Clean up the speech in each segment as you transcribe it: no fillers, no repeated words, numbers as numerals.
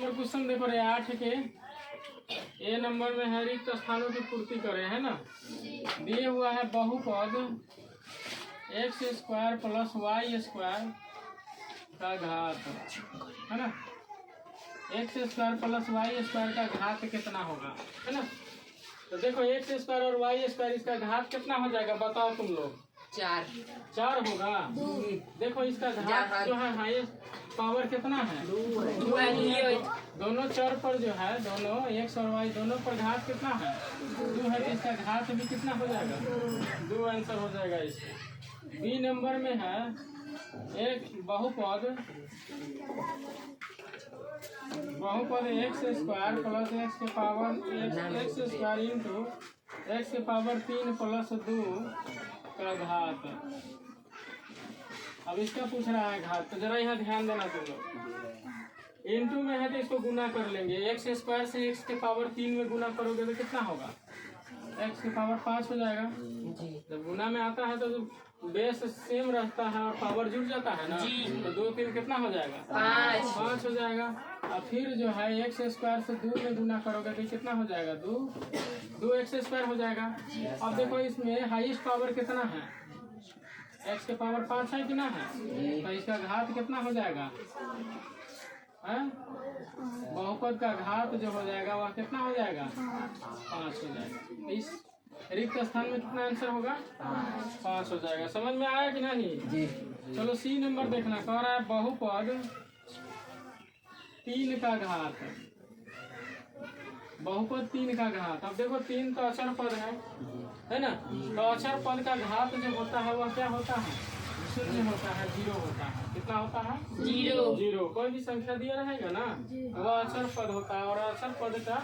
Question देखो रे 8 के ए नंबर में है रिक्त स्थानों की पूर्ति करे, है ना। दिए हुआ है बहुपद x square plus y square का घात, है ना। X square plus y square का घात कितना होगा, है ना। तो देखो एक्स स्क्वायर और वाई स्क्वायर इसका घात कितना हो जाएगा बताओ तुम लोग। 4 होगा। देखो इसका घात जो है हाईएस्ट पावर कितना है 2 है। दोनों चर पर जो है दोनों एक्स और वाई दोनों पर घात कितना है 2 है, तो इसका घात भी कितना हो जाएगा 2 आंसर हो जाएगा इसका। बी नंबर में है एक बहुपद एक्स स्क्वायर प्लस एक्स के power x square into x के पावर 3 प्लस 2 का घात। अब इसका पूछ रहा है घात, तो जरा यहाँ ध्यान देना तुम लोग। इंटू में है तो इसको गुना कर लेंगे, एक्स स्क्वायर से एक्स के पावर 3 में गुना करोगे तो कितना होगा एक्स के पावर 5 हो जाएगा। जब गुना में आता है तो बेस सेम रहता है और पावर जुड़ जाता है ना, तो 2 3 कितना हो जाएगा 5 हो जाएगा। और फिर जो है एक्स स्क्वायर से 2 में गुना करोगे तो कितना हो जाएगा 2 एक्स स्क्वायर हो जाएगा। अब देखो इसमें हाईएस्ट पावर कितना है एक्स के पावर 5 है कि ना है, तो इसका घात कितना हो जाएगा है? बहुपद का घात जो हो जाएगा वह कितना हो जाएगा 5 हो जाएगा। इस रिक्त स्थान में कितना आंसर होगा 5 हो जाएगा। समझ में आया कि नहीं जी। चलो सी नंबर देखना, कह रहा है बहुपद 3 का घात, बहुपद 3 का घात। अब देखो 3 तो अचर पद है ना, तो अचर पद का घात जो होता है वह क्या होता है शून्य होता है, 0 होता है। कितना होता है 0। कोई भी संख्या दिया रहेगा ना वह अचर पद होता है, और अचर पद का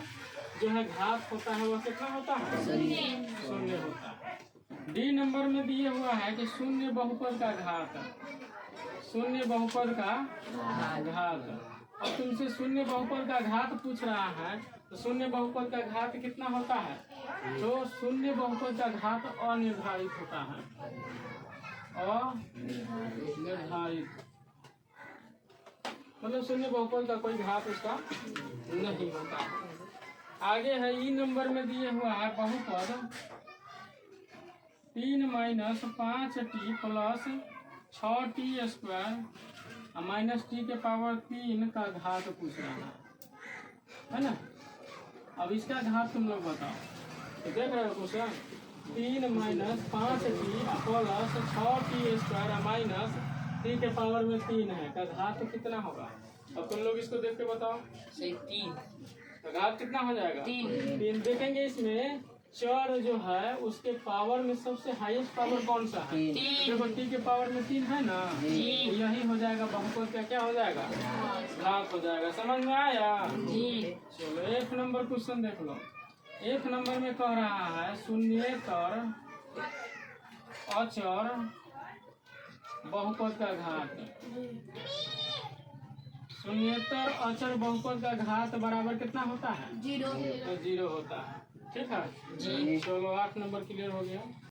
जो है घात होता है वह कितना होता है शून्य होता है। डी नंबर में दिए हुआ है कि शून्य बहुपद का घात, शून्य बहुपद का घात। अब तुमसे शून्य बहुपद का घात पूछ रहा है, तो शून्य बहुपद का घात कितना होता है, तो शून्य बहुपद का घात अनिर्धारित होता है, अनिर्धारित मतलब शून्य बहुपद का कोई घात उसका नहीं होता है। आगे है ई नंबर में दिए हुआ है बहुपद 3 minus 5t plus 6t square minus T के पावर 3 का घात पूछ रहा है ना। अब इसका घात तुम लोग बताओ, तो देख रहे हो question 3 minus 5t plus 6t square minus T के पावर में 3 है का घात कितना होगा। अब तुम लोग इसको देख के बताओ 3 तो घात कितना हो जाएगा 3। देखेंगे इसमें चर जो है उसके पावर में सबसे हाईएस्ट पावर कौन सा है, देखो टी के पावर में 3 है ना, यही हो जाएगा बहुपद का क्या हो जाएगा घात हो जाएगा। समझ में आया जी। चलो 1 नंबर क्वेश्चन देख लो। 1 नंबर में कह रहा है शून्येतर अचर बहुपद का घात, शून्येतर अचर बहुपद का घात बराबर कितना होता है 0, तो 0 होता है। ठीक है जी। चलो 8 नंबर क्लियर हो गया।